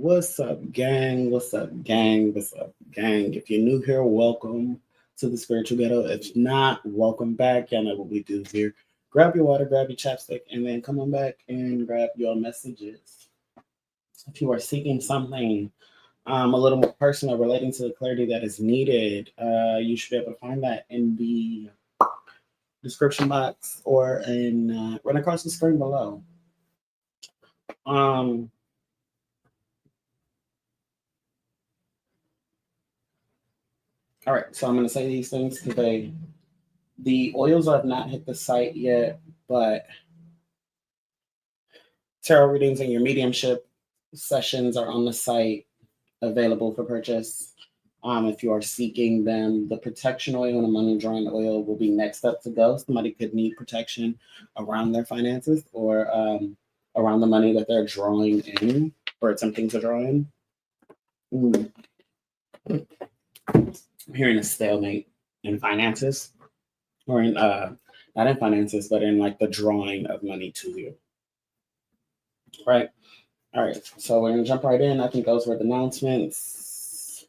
What's up, gang? What's up, gang? What's up, gang? If you're new here, welcome to the Spiritual Ghetto. If not, welcome back. Y'all know what we do here. Grab your water, grab your chapstick, and then come on back and grab your messages. If you are seeking something a little more personal relating to the clarity that is needed, you should be able to find that in the description box or in run across the screen below. Um, all right, so I'm going to say these things because the oils have not hit the site yet, but tarot readings and your mediumship sessions are on the site available for purchase. If you are seeking them, the protection oil and the money drawing oil will be next up to go. Somebody could need protection around their finances or around the money that they're drawing in or attempting to draw in. I'm hearing a stalemate in finances, or in not in finances, but in like the drawing of money to you. Right. All right. So we're gonna jump right in. I think those were the announcements.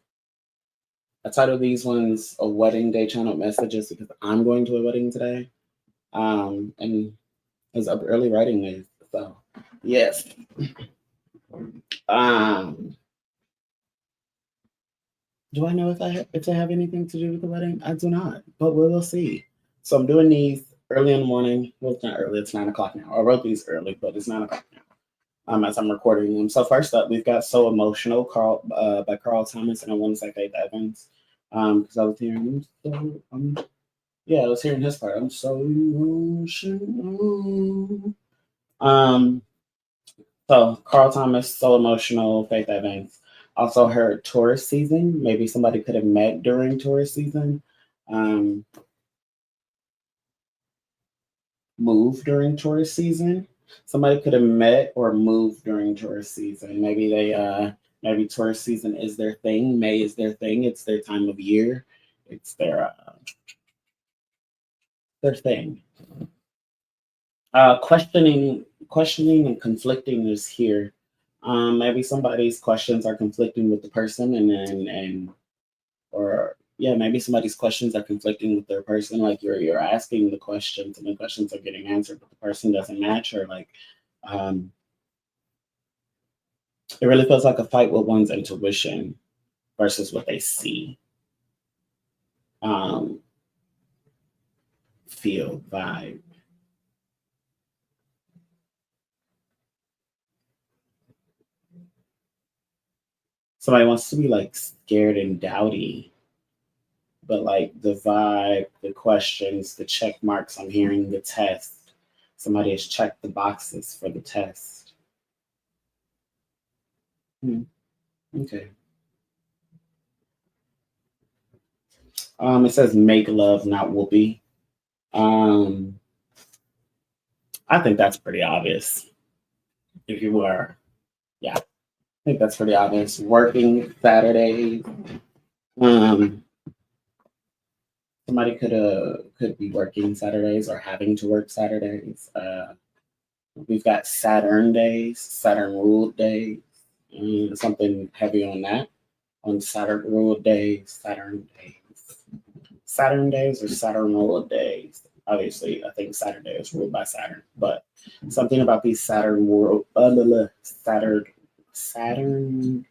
I titled these ones "A Wedding Day Channel Messages" because I'm going to a wedding today, and it's up early writing day. So yes. Do I know if they have anything to do with the wedding? I do not, but we'll see. So I'm doing these early in the morning. Well, it's not early. It's 9 o'clock now. I wrote these early, but it's 9 o'clock now. As I'm recording them. So first up, we've got "So Emotional" by Carl Thomas, and I want to say Faith Evans, because I was hearing I was hearing his part. I'm so emotional. So Carl Thomas, "So Emotional," Faith Evans. Also heard "Tourist Season." Maybe somebody could have met during tourist season. Move during tourist season. Somebody could have met or moved during tourist season. Maybe maybe tourist season is their thing. May is their thing. It's their time of year. It's their thing. Questioning and conflicting is here. Maybe somebody's questions are conflicting with the person, maybe somebody's questions are conflicting with their person. Like you're asking the questions and the questions are getting answered, but the person doesn't match, or like it really feels like a fight with one's intuition versus what they see, feel, vibe. Somebody wants to be like scared and dowdy, but like the vibe, the questions, the check marks, I'm hearing the test. Somebody has checked the boxes for the test. Okay. It says "make love, not whoopee." I think that's pretty obvious. If you were, yeah, I think that's pretty obvious. Working Saturdays. Somebody could be working Saturdays or having to work Saturdays. We've got Saturn days, Saturn ruled days. Something heavy on that. On Saturn ruled days, Saturn days or Saturn ruled days. Obviously, I think Saturday is ruled by Saturn, but something about these Saturn world, Saturn.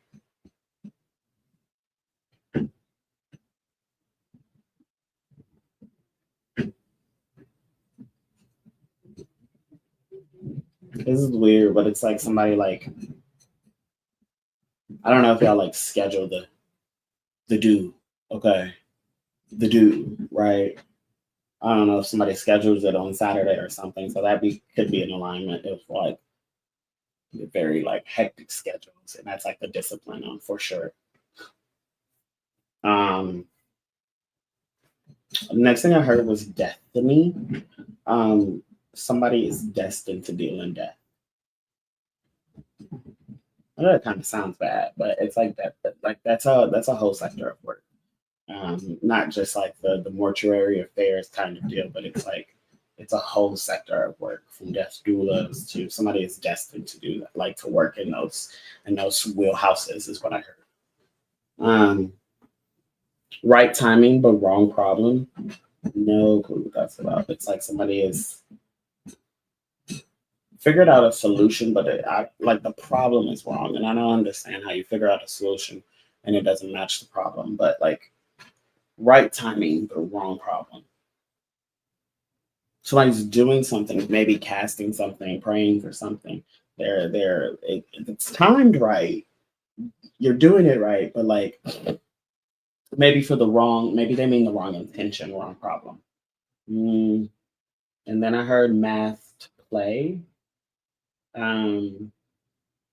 This is weird, but it's like somebody like, I don't know if y'all like schedule the do, okay, the do, right? I don't know if somebody schedules it on Saturday or something, so could be an alignment of like very like hectic schedules, and that's like the discipline on for sure. Next thing I heard was destiny. Somebody is destined to deal in death. I know that kind of sounds bad, but it's like that. Like that's a whole sector of work. Not just like the mortuary affairs kind of deal, but it's like it's a whole sector of work, from death doulas to somebody is destined to do that, like to work in those wheelhouses is what I heard. Right timing but wrong problem. No clue what that's about. It's like somebody is figured out a solution, but like the problem is wrong, and I don't understand how you figure out a solution and it doesn't match the problem. But like right timing but wrong problem. Somebody's doing something, maybe casting something, praying for something. It's timed right. You're doing it right, but like maybe for the wrong, maybe they mean the wrong intention, wrong problem. And then I heard masked play. There's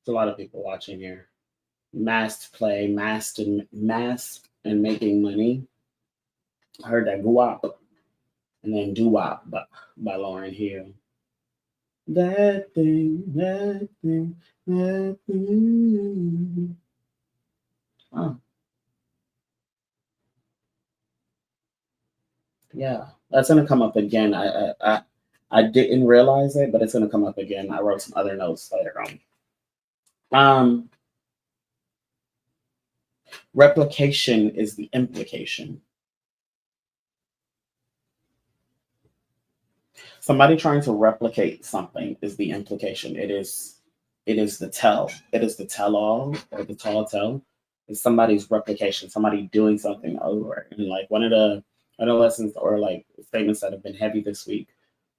a lot of people watching here. Masked play, masked and making money. I heard that guap and then doo wop by Lauren Hill. That thing, that thing, that thing. Oh, yeah, that's gonna come up again. I didn't realize it, but it's gonna come up again. I wrote some other notes later on. Um, Replication is the implication. Somebody trying to replicate something is the implication. It is the tell. It is the tell all or the tall tell. It's somebody's replication, somebody doing something over. And like one of the lessons or like statements that have been heavy this week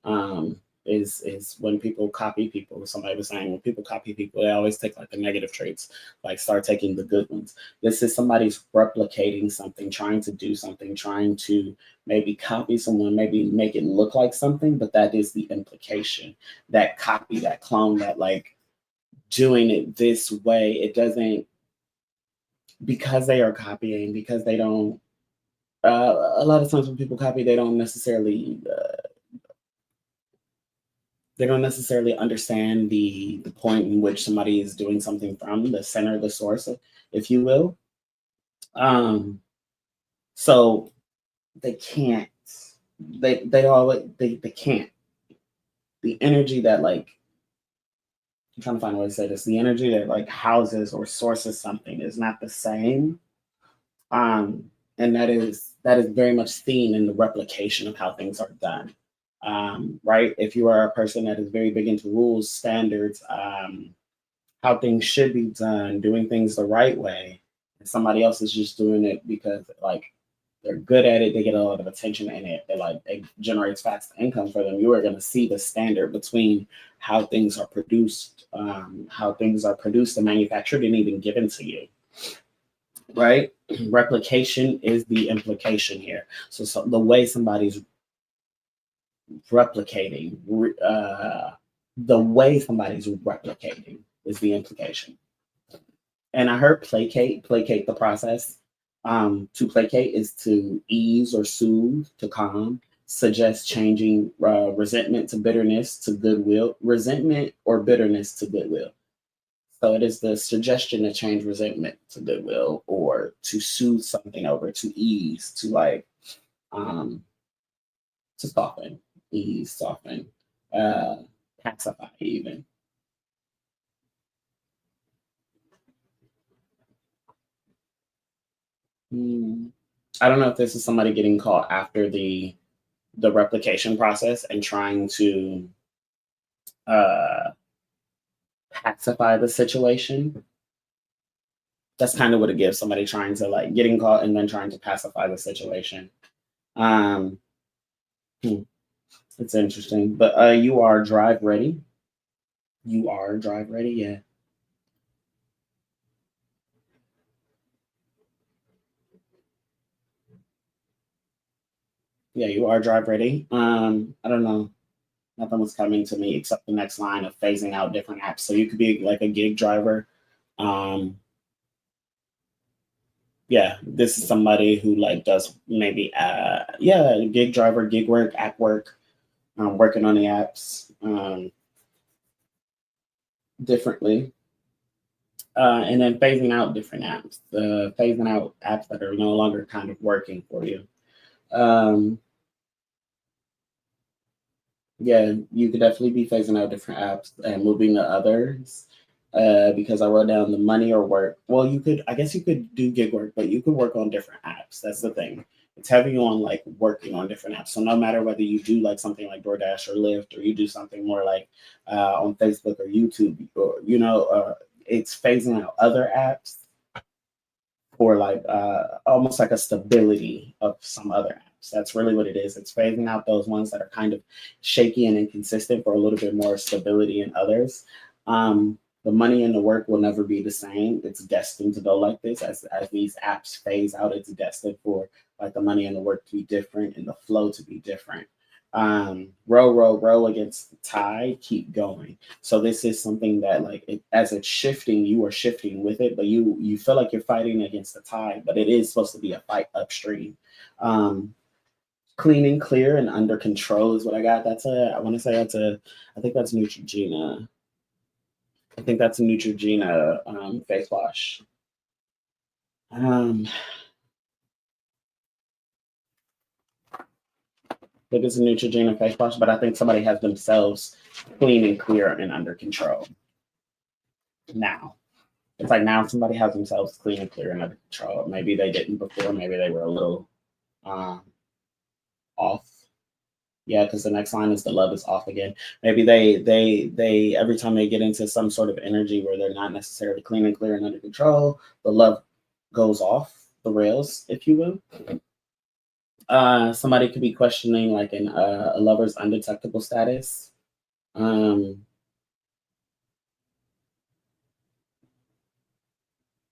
um, is when people copy people. Somebody was saying when people copy people, they always take like the negative traits, like start taking the good ones. This is somebody's replicating something, trying to do something, trying to maybe copy someone, maybe make it look like something, but that is the implication. That copy, that clone, that like doing it this way, it doesn't, because they are copying, because they don't a lot of times when people copy, they don't necessarily understand the point in which somebody is doing something from, the center, the source, if you will. Um, so they can't. They can't. The energy that like I'm trying to find a way to say this. The energy that like houses or sources something is not the same. And that is very much seen in the replication of how things are done. Right? If you are a person that is very big into rules, standards, how things should be done, doing things the right way, and somebody else is just doing it because like they're good at it, they get a lot of attention in it, it generates fast income for them. You are going to see the standard between how things are produced and manufactured and even given to you. Right? Replication is the implication here. So the way somebody's replicating, the way somebody's replicating is the implication. And I heard placate the process. To placate is to ease or soothe, to calm, suggest changing resentment to bitterness to goodwill, resentment or bitterness to goodwill. So it is the suggestion to change resentment to goodwill or to soothe something over, to ease, to like, to soften, ease, soften, uh, pacify even. Hmm. I don't know if this is somebody getting caught after the replication process and trying to uh, pacify the situation. That's kind of what it gives, somebody trying to like getting caught and then trying to pacify the situation. Um, hmm, it's interesting, but you are drive ready. You are drive ready, yeah. Yeah, you are drive ready. I don't know. Nothing was coming to me except the next line of phasing out different apps. So you could be like a gig driver. Um, yeah, this is somebody who like does maybe yeah, gig driver, gig work, app work, working on the apps differently. And then phasing out different apps, phasing out apps that are no longer kind of working for you. Um, Yeah, you could definitely be phasing out different apps and moving to others. Because I wrote down the money or work. Well, you could, I guess you could do gig work, but you could work on different apps. That's the thing. It's heavy on like working on different apps. So no matter whether you do like something like DoorDash or Lyft, or you do something more like on Facebook or YouTube, or it's phasing out other apps for like almost like a stability of some other apps. That's really what it is. It's phasing out those ones that are kind of shaky and inconsistent for a little bit more stability in others. The money and the work will never be the same. It's destined to go like this as these apps phase out. It's destined for like the money and the work to be different and the flow to be different. Row against the tide, keep going. So this is something that like as it's shifting, you are shifting with it, but you feel like you're fighting against the tide, but it is supposed to be a fight upstream. Um, Clean and clear and under control is what I got. I want to say I think that's Neutrogena. I think that's a Neutrogena face wash. Um, I think it's a Neutrogena face wash, but I think somebody has themselves clean and clear and under control now. It's like now somebody has themselves clean and clear and under control. Maybe they didn't before. Maybe they were a little um, off. Yeah, because the next line is the love is off again. Maybe they every time they get into some sort of energy where they're not necessarily clean and clear and under control, the love goes off the rails, if you will. Somebody could be questioning like a lover's undetectable status. Um,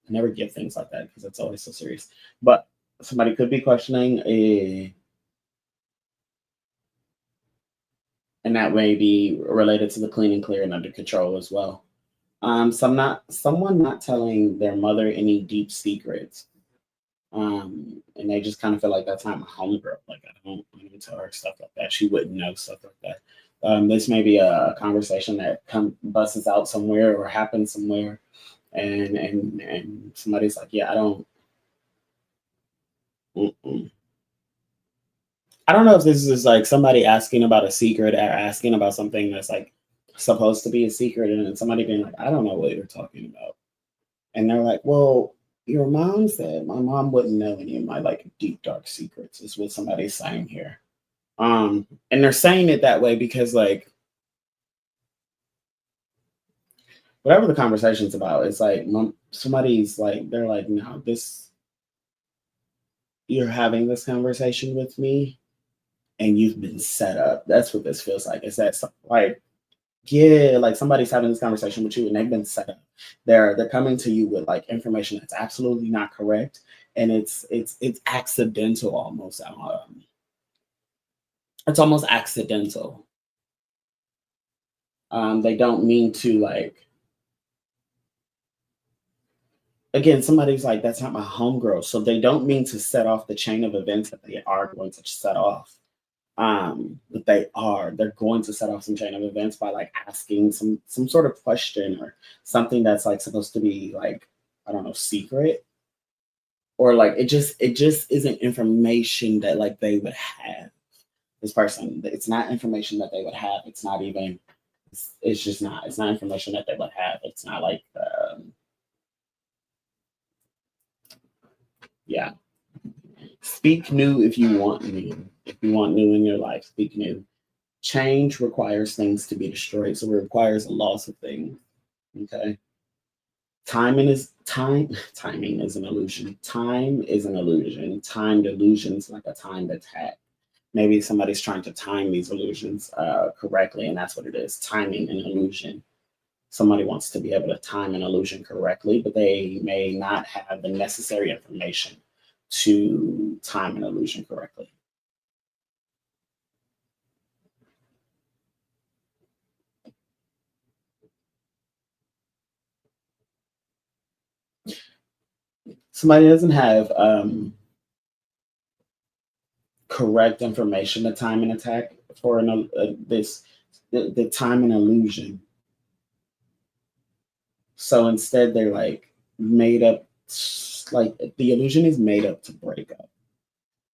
I never give things like that because it's always so serious. But somebody could be questioning a and that may be related to the clean and clear and under control as well. Someone not telling their mother any deep secrets, and they just kind of feel like that's not my homegirl. Like I don't tell her stuff like that. She wouldn't know stuff like that. This may be a conversation that busts out somewhere or happens somewhere, and somebody's like, yeah, I don't. Mm-mm. I don't know if this is like somebody asking about a secret or asking about something that's like supposed to be a secret, and then somebody being like, I don't know what you're talking about. And they're like, well, your mom said my mom wouldn't know any of my like deep dark secrets, is what somebody's saying here. And they're saying it that way because like whatever the conversation's about, it's like somebody's like they're like, no, this you're having this conversation with me and you've been set up. That's what this feels like. Is that like yeah, like somebody's having this conversation with you and they've been set up. They're coming to you with like information that's absolutely not correct, and it's accidental almost. It's almost accidental. They don't mean to like. Again, somebody's like, that's not my homegirl, so they don't mean to set off the chain of events that they are going to set off. But they're going to set off some chain of events by like asking some sort of question or something that's like supposed to be like I don't know secret, or like it just isn't information that like they would have. This person, it's not information that they would have. It's not even it's just not it's not information that they would have. It's not like yeah. Speak new if you want new. If you want new in your life, speak new. Change requires things to be destroyed, so it requires a loss of things. Okay. Timing is an illusion. Time is an illusion. Timed illusions like a timed attack. Maybe somebody's trying to time these illusions correctly, and that's what it is. Timing an illusion. Somebody wants to be able to time an illusion correctly, but they may not have the necessary information to time an illusion correctly. Somebody doesn't have correct information to time an attack for the time an illusion. So instead, they're like made up, like the illusion is made up to break up,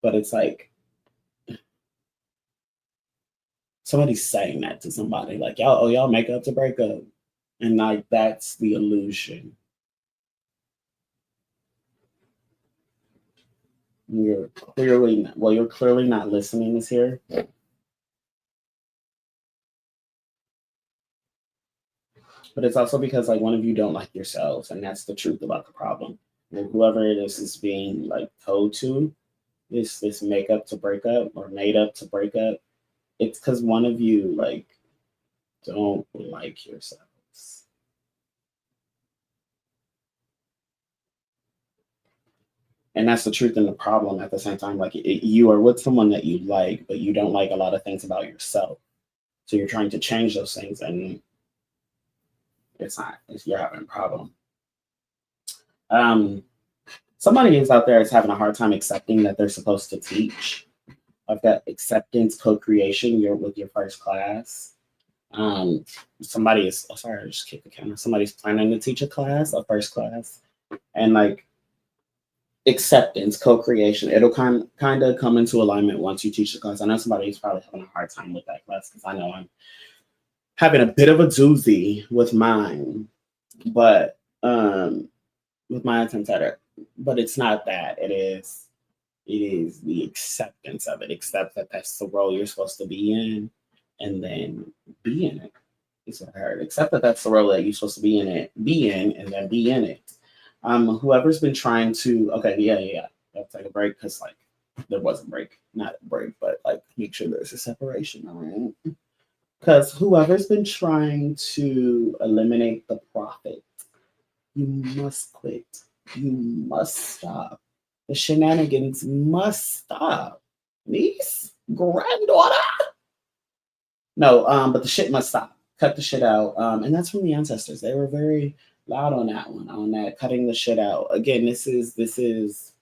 but it's like somebody's saying that to somebody, like, y'all, oh, y'all make up to break up. And like, that's the illusion. You're clearly not listening is here. But it's also because like one of you don't like yourselves, and that's the truth about the problem. And whoever it is being like told to this make up to break up or made up to break up, it's because one of you like don't like yourselves. And that's the truth and the problem at the same time. Like you are with someone that you like, but you don't like a lot of things about yourself. So you're trying to change those things, and it's not. You're having a problem. Um, Somebody is out there is having a hard time accepting that they're supposed to teach. Like that acceptance, co-creation. You're with your first class. Somebody is. Oh, sorry, I just kicked the camera. Somebody's planning to teach a first class, and like acceptance, co-creation. It'll kind of come into alignment once you teach the class. I know somebody's probably having a hard time with that class because I know I'm having a bit of a doozy with mine, but with my attempt at it. But it's not that. It is the acceptance of it. Accept that that's the role you're supposed to be in, and then be in it. Is what I heard. Accept that that's the role that you're supposed to be in it, be in, and then be in it. Whoever's been trying to, okay, yeah. Let's take a break because like there was a break, not a break, but like make sure there's a separation, all right? Because whoever's been trying to eliminate the profit, you must quit. You must stop. The shenanigans must stop. Niece, granddaughter. No, but the shit must stop. Cut the shit out. And that's from the ancestors. They were very loud on that one, on that cutting the shit out. Again, this is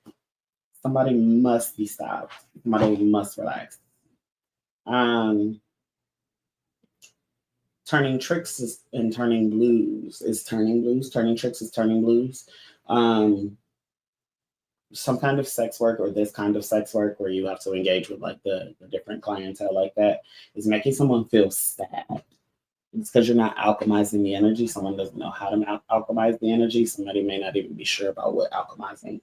somebody must be stopped. Somebody must relax. Turning tricks and turning blues is turning blues. Turning tricks is turning blues. Some kind of sex work or this kind of sex work where you have to engage with like the different clientele like that is making someone feel sad. It's because you're not alchemizing the energy. Someone doesn't know how to alchemize the energy. Somebody may not even be sure about what alchemizing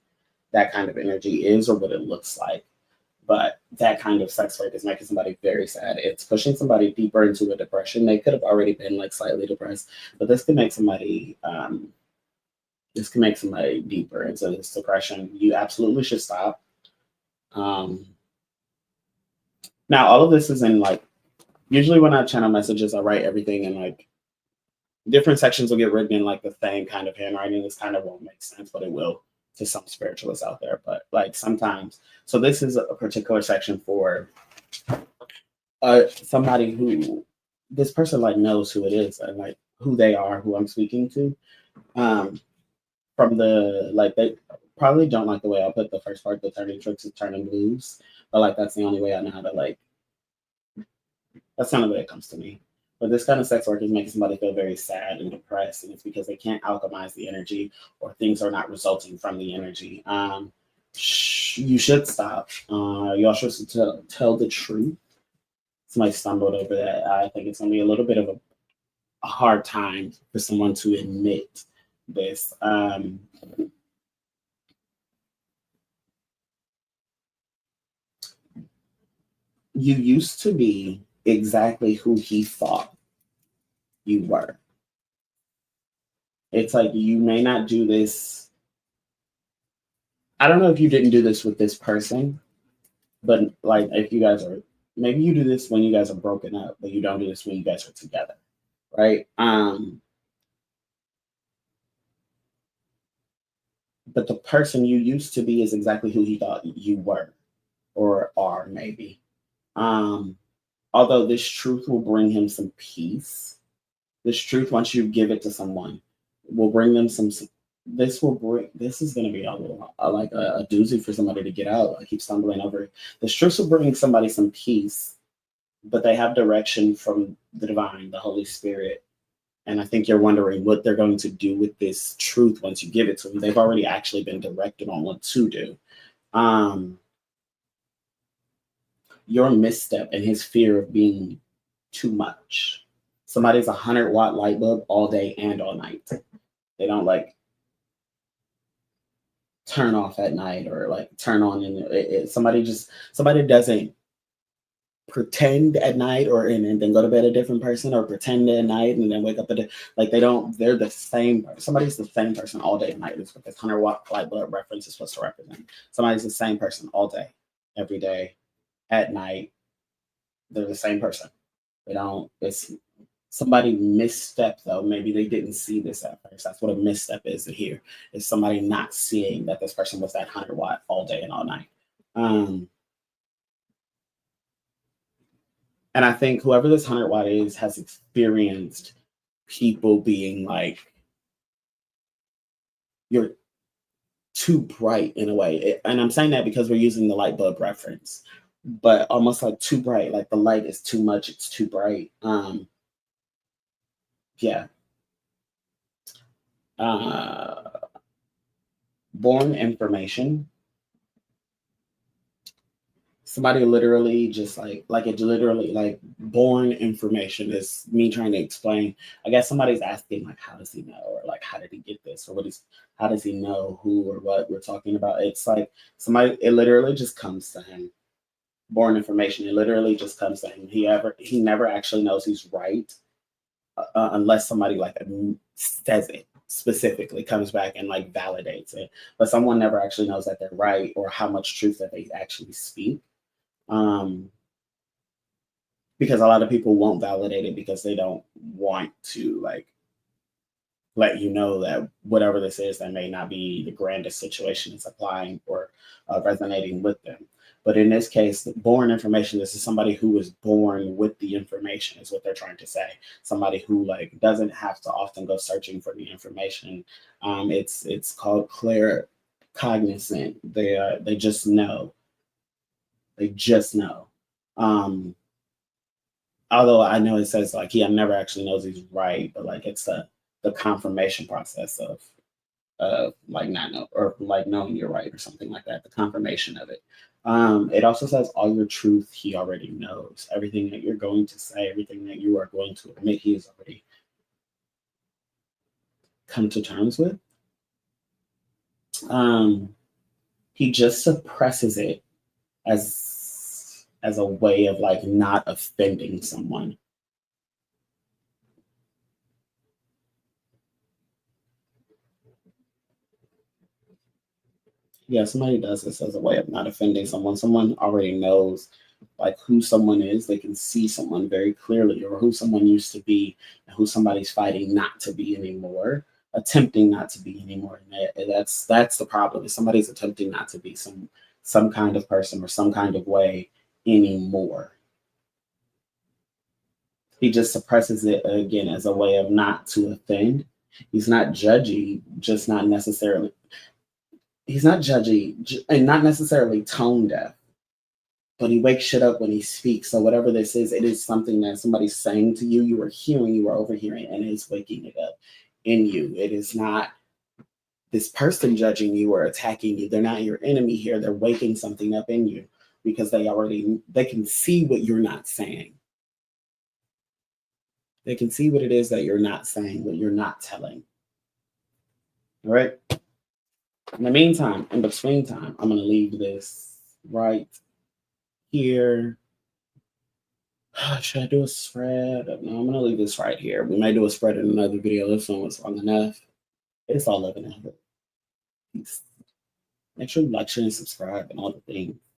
that kind of energy is or what it looks like. But that kind of sex work is making somebody very sad. It's pushing somebody deeper into a depression. They could have already been like slightly depressed, but this can make somebody deeper into this depression. You absolutely should stop. Now, all of this is in like, usually when I channel messages, I write everything in like different sections will get written in like the same kind of handwriting. This kind of won't make sense, but it will to some spiritualists out there. But like sometimes, so this is a particular section for somebody who this person like knows who it is and like who they are, who I'm speaking to. From the like they probably don't like the way I put the first part, the turning tricks is turning blues, but like that's the only way I know how to like. That's the only way it comes to me. But this kind of sex work is making somebody feel very sad and depressed, and it's because they can't alchemize the energy or things are not resulting from the energy. You should stop. Y'all should tell the truth. Somebody stumbled over that. I think it's going to be a little bit of a hard time for someone to admit this. You used to be exactly who he thought you were. It's like you may not do this. I don't know if you didn't do this with this person, but like if you guys are, maybe you do this when you guys are broken up, but you don't do this when you guys are together, right? But the person you used to be is exactly who he thought you were or are, maybe. Um, Although this truth will bring him some peace. This truth, once you give it to someone, will bring them some. This is going to be a little like a doozy for somebody to get out. I keep stumbling over it. This truth will bring somebody some peace, but they have direction from the divine, the Holy Spirit. And I think you're wondering what they're going to do with this truth once you give it to them. They've already actually been directed on what to do. Your misstep and his fear of being too much. Somebody's 100-watt light bulb all day and all night. They don't like turn off at night or like turn on. And somebody doesn't pretend at night and then go to bed a different person, or pretend at night and then wake up like they're the same. Somebody's the same person all day and night. Is what this 100-watt light bulb reference is supposed to represent. Somebody's the same person all day, every day, at night. They're the same person. They don't. It's somebody misstep though. Maybe they didn't see this at first. That's what a misstep is here. Is somebody not seeing that this person was that 100-watt all day and all night. And I think whoever this 100-watt is has experienced people being like, you're too bright in a way. And I'm saying that because we're using the light bulb reference, but almost like too bright, like the light is too much, it's too bright. Yeah. Born information. Somebody literally just like it literally like born information is me trying to explain. I guess somebody's asking like, how does he know, or like, how did he get this, or how does he know who or what we're talking about? It's like it literally just comes to him. Born information, it literally just comes to him. He never actually knows he's right unless somebody like says it specifically, comes back and like validates it. But someone never actually knows that they're right or how much truth that they actually speak. Because a lot of people won't validate it because they don't want to like let you know that whatever this is, that may not be the grandest situation is applying or resonating with them. But in this case, born information, this is somebody who was born with the information, is what they're trying to say. Somebody who like doesn't have to often go searching for the information. It's called clear cognizant. They just know. They just know. Although I know it says like he never actually knows he's right, but like it's the confirmation process of like not know, or like knowing you're right or something like that. The confirmation of it. It also says all your truth he already knows. Everything that you're going to say, everything that you are going to admit, he has already come to terms with. He just suppresses it as a way of like not offending someone. Yeah, somebody does this as a way of not offending someone. Someone already knows like who someone is. They can see someone very clearly, or who someone used to be, and who somebody's fighting not to be anymore, attempting not to be anymore. And that's the problem. Is somebody's attempting not to be some kind of person or some kind of way anymore. He just suppresses it again as a way of not to offend. He's not judgy, just not necessarily. He's not judgy and not necessarily tone deaf, but he wakes shit up when he speaks. So whatever this is, it is something that somebody's saying to you, you are hearing, you are overhearing, and it's waking it up in you. It is not this person judging you or attacking you. They're not your enemy here. They're waking something up in you because they can see what you're not saying. They can see what it is that you're not saying, what you're not telling. All right. In the meantime, in between time, I'm going to leave this right here. Should I do a spread? No, I'm going to leave this right here. We may do a spread in another video. This one was long enough. It's all living in it. Peace. Make sure you like, share, and subscribe and all the things.